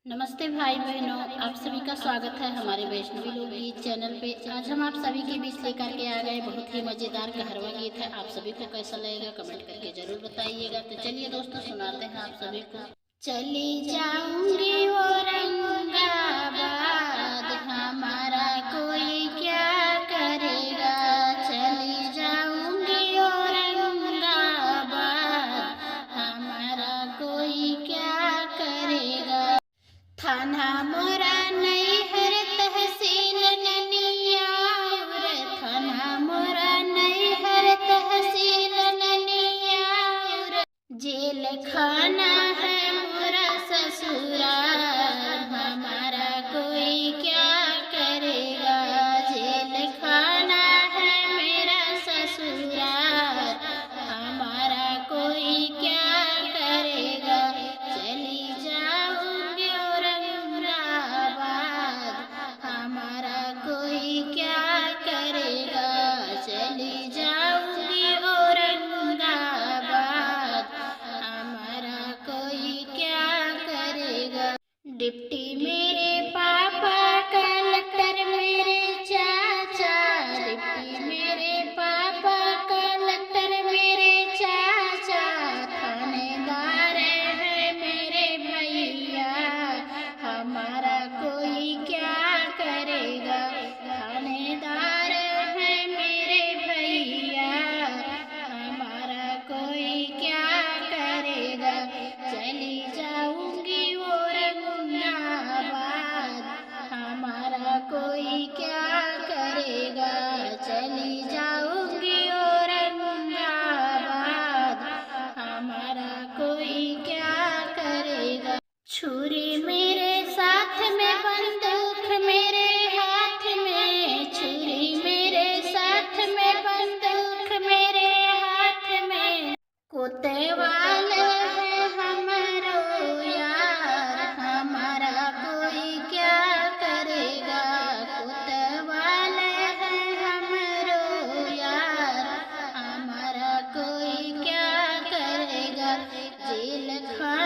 नमस्ते भाई बहनों, आप सभी का स्वागत है हमारे वैष्णवी लोकगीत चैनल पे। आज हम आप सभी के बीच लेकर के आ गए बहुत ही मज़ेदार कहरवा गीत है। आप सभी को कैसा लगेगा कमेंट करके ज़रूर बताइएगा। तो चलिए दोस्तों, सुनाते हैं आप सभी को। चली जाऊंगी औरंगाबाद, हमारा कोई क्या करेगा। चली जाऊंगी औरंगाबाद, हमारा कोई क्या करेगा। थाना मोरा नैहर तहसील ननियाउर, थाना मोरा नैहर तहसील ननियाउर। जेल खाना है मोरा ससुराल, हमारा कोई क्या करेगा। जेल खाना है मेरा ससुराल, हमारा कोई क्या करेगा। चली जाऊंगी औरंगाबाद, हमारा कोई क्या करेगा। चली जाऊंगी औरंगाबाद, हमारा कोई क्या करेगा। डिप्टी मेरे पापा कलेक्टर मेरे चाचा, डिप्टी मेरे पापा कलेक्टर मेरे चाचा। थानेदार है मेरे भैया, हमारा कोई क्या करेगा। थानेदार है मेरे भैया, हमारा कोई क्या करेगा। चली जाऊंगी औरंगाबाद, हमारा कोई क्या करेगा। चली जाऊंगी औरंगाबाद, हमारा कोई क्या करेगा। छुरी मेरे साथ में, बंदूक मेरे हाथ में, छुरी मेरे साथ में, बंदूक मेरे हाथ में। कोतवाल है हमारो यार, हमारा कोई क्या करेगा। कोतवाल है हमारो यार, हमारा कोई क्या करेगा। जेल खा